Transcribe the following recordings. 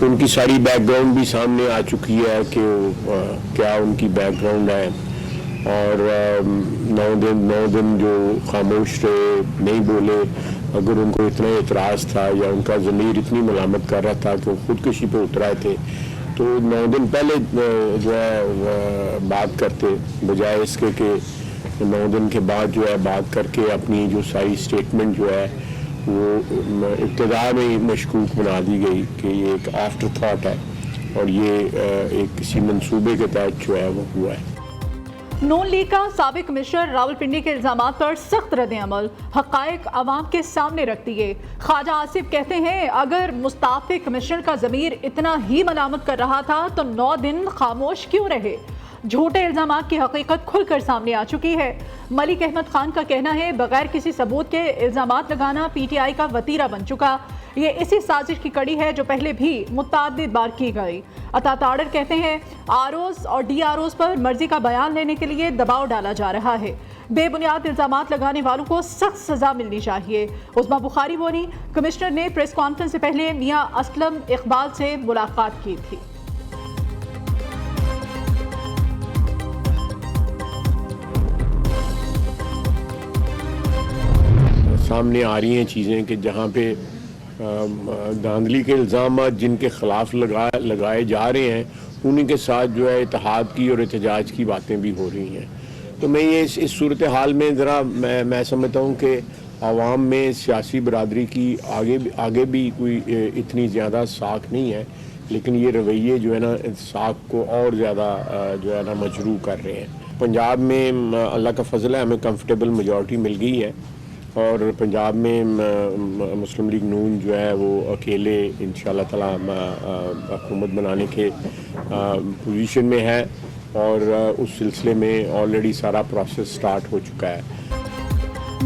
उनकी सारी बैकग्राउंड भी सामने आ चुकी है कि क्या उनकी बैकग्राउंड है। और 9 दिन जो खामोश रहे, नहीं बोले। अगर उनको इतना एतराज़ था या उनका ज़मीर इतनी मलामत कर रहा था कि वो खुदकुशी पे उतर आए थे, तो 9 दिन पहले जो है बात करते, बजाय इसके कि 9 दिन के बाद जो है बात करके अपनी जो सारी स्टेटमेंट जो है वो इब्तिदा में ही मशकूक बना दी गई कि ये एक आफ्टर थाट है और ये एक किसी मंसूबे के तहत जो है वो हुआ है। नून लीग का साबिक कमिश्नर रावलपिंडी के इल्जामात पर सख्त रद्द-ए-अमल, हक़ाइक़ अवाम के सामने रख दिए। ख्वाजा आसिफ कहते हैं अगर मुस्ताफ़ी कमिश्नर का ज़मीर इतना ही मलामत कर रहा था तो 9 दिन खामोश क्यों रहे। झूठे इल्जामात की हकीकत खुलकर सामने आ चुकी है। मलिक अहमद खान का कहना है बगैर किसी सबूत के इल्जामात लगाना PTI का वतीरा बन चुका। ये इसी साजिश की कड़ी है जो पहले भी मुतअद्दिद बार की गई। अता ताड़र कहते हैं ROs और DROs पर मर्जी का बयान लेने के लिए दबाव डाला जा रहा है। बेबुनियाद इल्जामात लगाने वालों को सख्त सजा मिलनी चाहिए। उस्मा बुखारी बोली, कमिश्नर ने प्रेस कॉन्फ्रेंस से पहले मियां असलम इकबाल से मुलाकात की थी। सामने आ रही हैं चीज़ें कि जहाँ पे धांधली के इल्ज़ाम जिनके ख़िलाफ़ लगाए जा रहे हैं उन्हीं के साथ जो है इत्तेहाद की और एहतजाज की बातें भी हो रही हैं। तो मैं ये इस सूरत हाल में ज़रा मैं समझता हूँ कि आवाम में सियासी बरादरी की आगे भी कोई इतनी ज़्यादा साख नहीं है, लेकिन ये रवैये जो है ना साख को और ज़्यादा जो है ना मजरू कर रहे हैं। पंजाब में अल्लाह का फजल है, हमें कंफर्टेबल मेजॉरिटी मिल गई है और पंजाब में मुस्लिम लीग नून जो है वो अकेले इंशाअल्लाह ताला हुकूमत बनाने के पोजीशन में है और उस सिलसिले में ऑलरेडी सारा प्रोसेस स्टार्ट हो चुका है।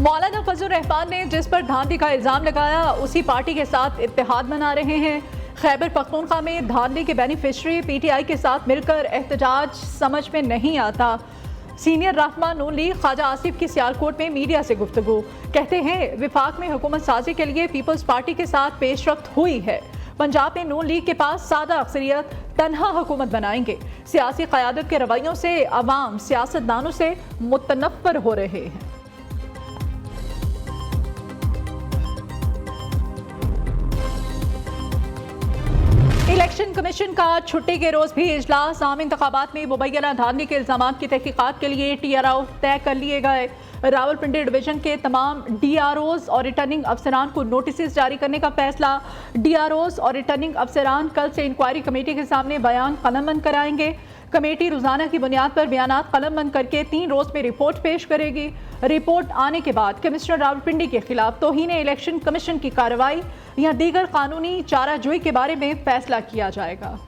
मौलाना फजल रहमान ने जिस पर धांधली का इल्ज़ाम लगाया उसी पार्टी के साथ इत्तेहाद बना रहे हैं। खैबर पख्तूनख्वा में धांधली के बेनिफिशरी PTI के साथ मिलकर एहतजाज समझ में नहीं आता। सीनियर रहनुमा नून लीग ख्वाजा आसिफ की सियालकोट में मीडिया से गुफ्तगू, कहते हैं विफाक में हुकूमत साजी के लिए पीपल्स पार्टी के साथ पेशरफ्त हुई है। पंजाब में नून लीग के पास सादा अक्सरियत, तन्हा हुकूमत बनाएंगे। सियासी क़यादत के रवैयों से अवाम सियासतदानों से मुतनफ़्फ़र हो रहे हैं। इलेक्शन कमीशन का छुट्टी के रोज भी इजलास, आम इंतखाबात में मुबैना धांधली के इल्जामात की तहकीकात के लिए TRO तय कर लिए गए। रावलपिंडी डिवीजन के तमाम DROs और रिटर्निंग अफसरान को नोटिस जारी करने का फैसला। DROs और रिटर्निंग अफसरान कल से इंक्वायरी कमेटी के सामने बयान कलमबंद कराएंगे। कमेटी रोजाना की बुनियाद पर बयानात कलमबंद करके 3 रोज में रिपोर्ट पेश करेगी। रिपोर्ट आने के बाद कमिश्नर रावलपिंडी के खिलाफ तौहीन इलेक्शन कमीशन की कार्रवाई या दीगर कानूनी चाराजोई के बारे में फैसला किया जाएगा।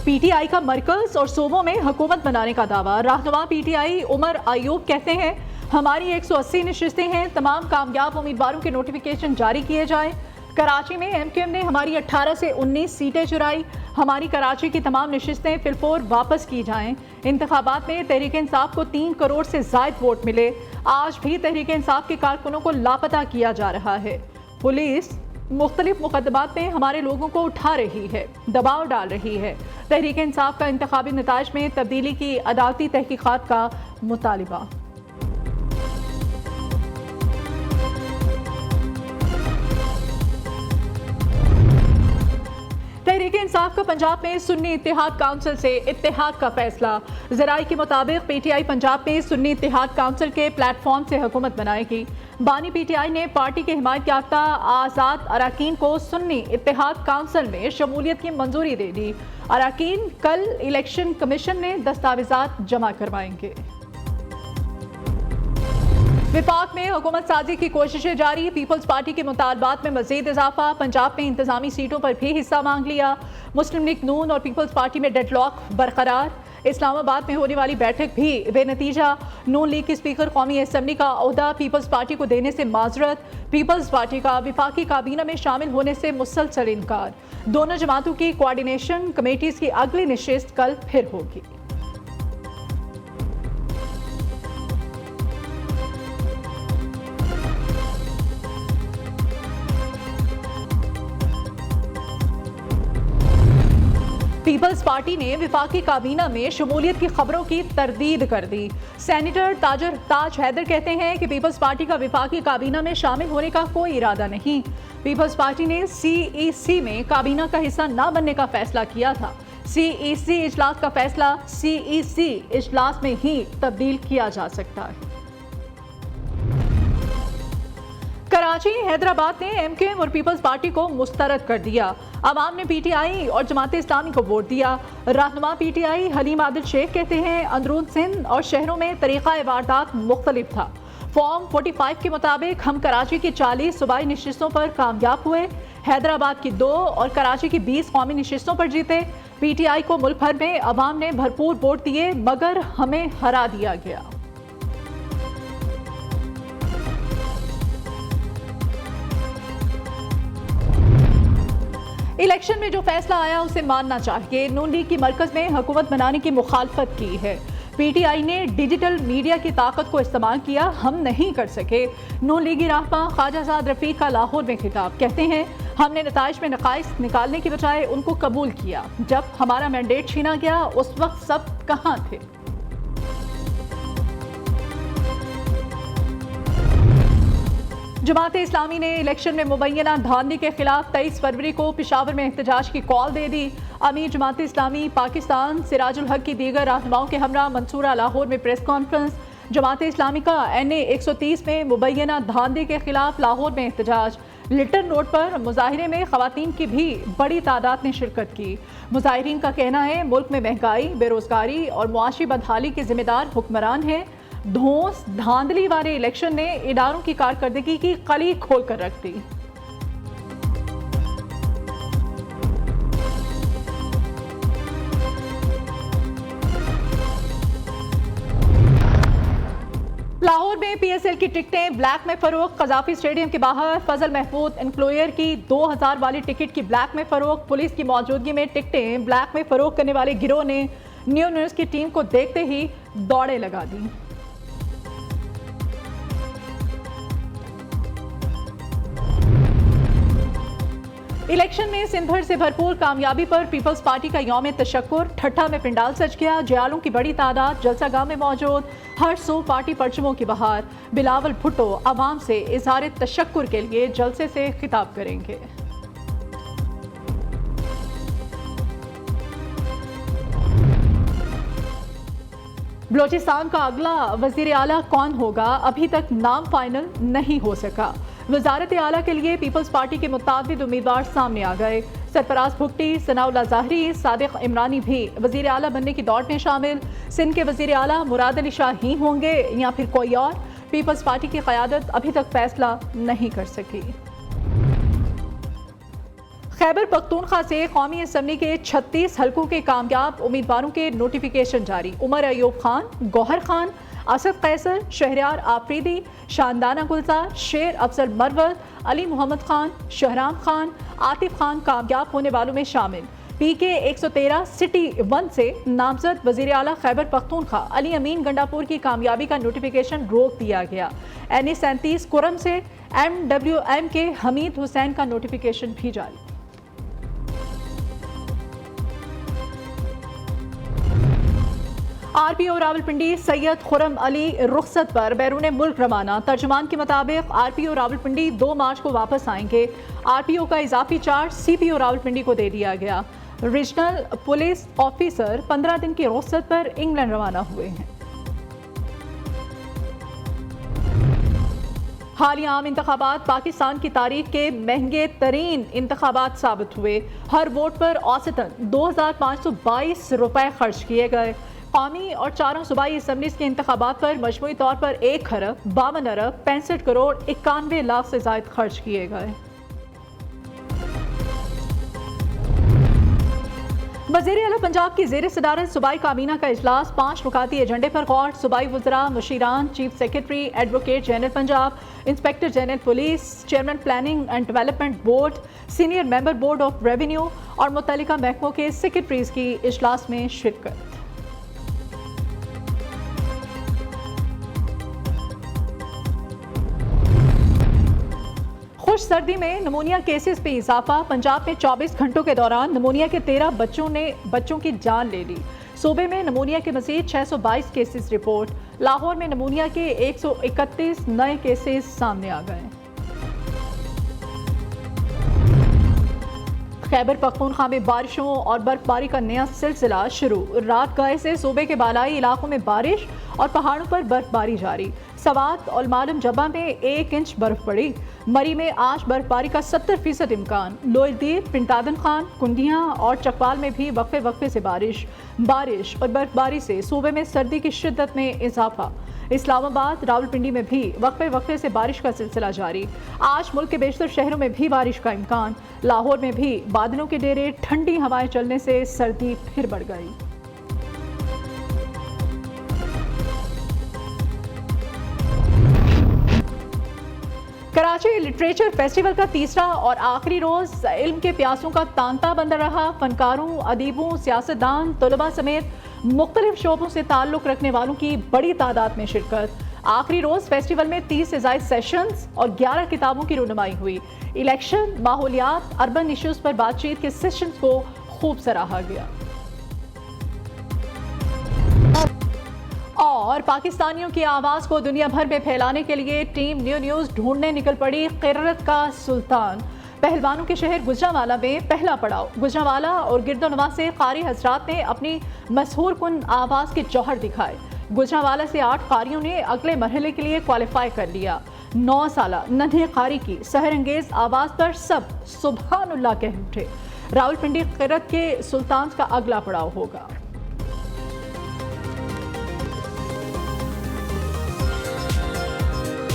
PTI का मरकज और सूबों में हुकूमत बनाने का दावा। रहनुमा PTI उमर अयूब कहते हैं हमारी 180 नशिस्तें हैं, तमाम कामयाब उम्मीदवारों के नोटिफिकेशन जारी किए जाएं। कराची में MQM ने हमारी 18 से 19 सीटें चुराई, हमारी कराची की तमाम नशिस्तें फिलफोर वापस की जाएं। इंतखाबात में तहरीक इंसाफ को 3 करोड़ से ज़ायद वोट मिले, आज भी तहरीक इंसाफ के कारकुनों को लापता किया जा रहा है। पुलिस मुख्तलिफ मुकदमात में हमारे लोगों को उठा रही है, दबाव डाल रही है। तहरीक इंसाफ का इंतखाबी नताइज में तब्दीली की अदालती तहकीकात का मुतालिबा। तहरीक इंसाफ का पंजाब में सुन्नी इत्तेहाद काउंसिल से इत्तेहाद का फैसला। ज़राई के मुताबिक PTI पंजाब में सुन्नी इत्तेहाद काउंसिल के प्लेटफॉर्म से हुकूमत बनाएगी। बानी PTI ने पार्टी के हिमायत याफ्ता आज़ाद अराकीन को सुन्नी इत्तेहाद काउंसिल में शमूलियत की मंजूरी दे दी। अराकीन कल इलेक्शन कमीशन में दस्तावेजात जमा करवाएंगे। विफाक में हुकूमत साजी की कोशिशें जारी, पीपल्स पार्टी के मुतालबात में मजीद इजाफा। पंजाब में इंतजामी सीटों पर भी हिस्सा मांग लिया। मुस्लिम लीग नून और पीपल्स पार्टी में डेडलॉक बरकरार। इस्लामाबाद में होने वाली बैठक भी बेनतीजा। नून लीग के स्पीकर कौमी असम्बली का ओहदा पीपल्स पार्टी को देने से माजरत। पीपल्स पार्टी का विफाकी काबीना में शामिल होने से मुसलसल इनकार। दोनों जमातों की कोऑर्डिनेशन कमेटीज की अगली नशिस्त कल फिर होगी। पीपल्स पार्टी ने विफाकी काबीना में शमूलियत की खबरों की तरदीद कर दी। सेनेटर ताज हैदर कहते हैं कि पीपल्स पार्टी का विफाकी काबीना में शामिल होने का कोई इरादा नहीं। पीपल्स पार्टी ने CEC में काबीना का हिस्सा न बनने का फैसला किया था। CEC इजलास का फैसला CEC इजलास में ही तब्दील किया जा सकता है। कराची हैदराबाद ने MKM और पीपल्स पार्टी को मुस्तरद कर दिया। अवाम ने PTI और जमात इस्लामी को वोट दिया। रहनुमा PTI हलीम आदिल शेख कहते हैं अंदरून सिंध और शहरों में तरीका वारदात मुख्तलिफ था। फॉर्म 45 के मुताबिक हम कराची की 40 सूबाई नशिस्तों पर कामयाब हुए। हैदराबाद की 2 और कराची की 20 कौमी नशिस्तों पर जीते। PTI को मुल्क भर में अवाम ने भरपूर वोट दिए मगर हमें हरा दिया गया। इलेक्शन में जो फैसला आया उसे मानना चाहिए। नून लीग की मरकज में हुकूमत बनाने की मुखालफत की है। PTI ने डिजिटल मीडिया की ताकत को इस्तेमाल किया, हम नहीं कर सके। नून लीगी रहनुमा ख्वाजा साद रफीक का लाहौर में खिताब, कहते हैं हमने नताइज में नकाइस निकालने की बजाय उनको कबूल किया। जब हमारा मैंडेट छीना गया उस वक्त सब कहाँ थे। जमात इस्लामी ने इलेक्शन में मुबैना धांधली के खिलाफ 23 फरवरी को पेशावर में एहतजाज की कॉल दे दी। अमीर जमात इस्लामी पाकिस्तान सिराजुल हक की दीगर रहनुमाओं के हमरा मंसूरा लाहौर में प्रेस कॉन्फ्रेंस। जमात इस्लामी का NA 130 में मुबैना धांधली के खिलाफ लाहौर में एहतजाज। लिटन रोड पर मुजाहिरे में खवातीन की भी बड़ी तादाद ने शिरकत की। मुजाहिरीन का कहना है मुल्क में महंगाई, बेरोजगारी और मुआशी बदहाली के जिम्मेदार हुक्मरान हैं। धौंस धांधली वाले इलेक्शन ने इदारों की कारकर्दगी की कली खोल कर रख दी। लाहौर में PSL की टिकटें ब्लैक में फरोख्त। कजाफी स्टेडियम के बाहर फजल महफूज एनक्लोयर की 2000 वाली टिकट की ब्लैक में फरोख्त। पुलिस की मौजूदगी में टिकटें ब्लैक में फरोख्त करने वाले गिरोह ने न्यू न्यूज़ की टीम को देखते ही दौड़े लगा दी। इलेक्शन में सिंधड़ से भरपूर कामयाबी पर पीपल्स पार्टी का यौम तशक्कुर। ठट्ठा में पिंडाल सज गया। जयालों की बड़ी तादाद जलसागाह में मौजूद। हर सू पार्टी परचमों की बहार। बिलावल भुट्टो आवाम से इजहार तशक्कुर के लिए जलसे से खिताब करेंगे। बलोचिस्तान का अगला वजीर आला कौन होगा, अभी तक नाम फाइनल नहीं हो सका। वजारत आला के लिए पीपल्स पार्टी के मुताबिद उम्मीदवार सामने आ गए। सरफराज भुट्टी, सनाउल्लाह ज़ाहरी, सादिक इमरानी भी वजीर आला बनने की दौड़ में शामिल। सिंध के वजीर आला मुराद अली शाह ही होंगे या फिर कोई और। पीपल्स पार्टी की क़यादत अभी तक फैसला नहीं कर सकी। खैबर पख्तूनख्वा से कौमी असम्बली के 36 हलकों के कामयाब उम्मीदवारों के नोटिफिकेशन जारी। उमर अयूब खान, गौहर खान, असद कैसर, शहरयार आफरीदी, शानदाना गुलजार, शेर अफजल मरवत, अली मोहम्मद खान, शहराम खान, आतिफ खान कामयाब होने वालों में शामिल। PK 113 सिटी 1 से नामजद वजीर आला खैबर पख्तूनख्वा अली अमीन गंडापुर की कामयाबी का नोटिफिकेशन रोक दिया गया। NA 37 कुरम से MWM के हमीद हुसैन का नोटिफिकेशन भी जारी। RPO रावलपिंडी सैयद खुरम अली रुखसत पर बैरून मुल्क रवाना। तर्जुमान के मुताबिक RPO रावलपिंडी 2 मार्च को वापस आएंगे। RPO का इजाफी चार्ज CPO रावलपिंडी को दे दिया गया। रीजनल पुलिस ऑफिसर 15 दिन की रुखसत पर इंग्लैंड रवाना हुए हैं। हालिया आम इंतखाबात पाकिस्तान की तारीख के महंगे तरीन इंतखाबात साबित हुए। हर वोट पर औसतन 2522 रुपए खर्च किए गए। कौमी और 4 सूबाई असम्बलीज के इंतखाबात पर मजमूई तौर पर 1 खरब 52 अरब 65 करोड़ 91 लाख से ज़ायद खर्च किए गए। वज़ीर आला पंजाब की ज़ेर सदारत सूबाई काबीना का इजलास। 5 नुकाती एजेंडे पर गौर। सूबाई वज़रा, मुशीरान, chief secretary, advocate general Punjab, inspector general police, chairman planning and development board, senior member board of revenue और मुतल्लिका महकमों के सेक्रेटरीज की इजलास में शिरकत। भीषण सर्दी में निमोनिया केसेस पे इजाफा। पंजाब में 24 घंटों के दौरान निमोनिया के 13 बच्चों की जान ले ली। सूबे में निमोनिया के मजीद 622 केसेस रिपोर्ट। लाहौर में निमोनिया के 131 नए केसेस सामने आ गए। खैबर पख्तूनख्वा में बारिशों और बर्फबारी का नया सिलसिला शुरू। रात गए से सूबे के बालाई इलाकों में बारिश और पहाड़ों पर बर्फबारी जारी। सवात और मालम जबा में 1 इंच बर्फ पड़ी। मरी में आज बर्फबारी का 70% इम्कान। लोहरदीर, पिंटादन खान, कुंडियाँ और चकवाल में भी वक्फे से बारिश और बर्फबारी से सूबे में सर्दी की शिद्दत में इजाफा। इस्लामाबाद, रावलपिंडी में भी वक्फे से बारिश का सिलसिला जारी। आज मुल्क के बेशतर शहरों में भी बारिश का इम्कान। लाहौर में भी बादलों के डेरे, ठंडी हवाएं चलने से सर्दी फिर बढ़ गई। कराची लिटरेचर फेस्टिवल का तीसरा और आखिरी रोज इल्म के प्यासों का तांता बंदा रहा। फनकारों, अदीबों, सियासतदान, तलबा समेत मुख्तलिफ शोबों से ताल्लुक रखने वालों की बड़ी तादाद में शिरकत। आखिरी रोज फेस्टिवल में 30 से ज़ायद सेशंस और 11 किताबों की रुनुमाई हुई। इलेक्शन, माहौलियात, अर्बन इश्यूज पर बातचीत के सेशंस को खूब सराहा गया। और पाकिस्तानियों की आवाज़ को दुनिया भर में फैलाने के लिए टीम न्यू न्यूज़ ढूंढने निकल पड़ी। क़िर्रत का सुल्तान पहलवानों के शहर गुजरांवाला में पहला पड़ाव। गुजरांवाला और गिरदोनवा से कारी हजरात ने अपनी मशहूर कुन आवाज़ के जौहर दिखाए। गुजरांवाला से 8 कारियों ने अगले मरहले के लिए क्वालिफाई कर लिया। 9 साला नन्हे कारी की सहरंगेज आवाज़ पर सब सुभानुल्लाह कह उठे। रावलपिंडी क़िर्रत के सुल्तान का अगला पड़ाव होगा।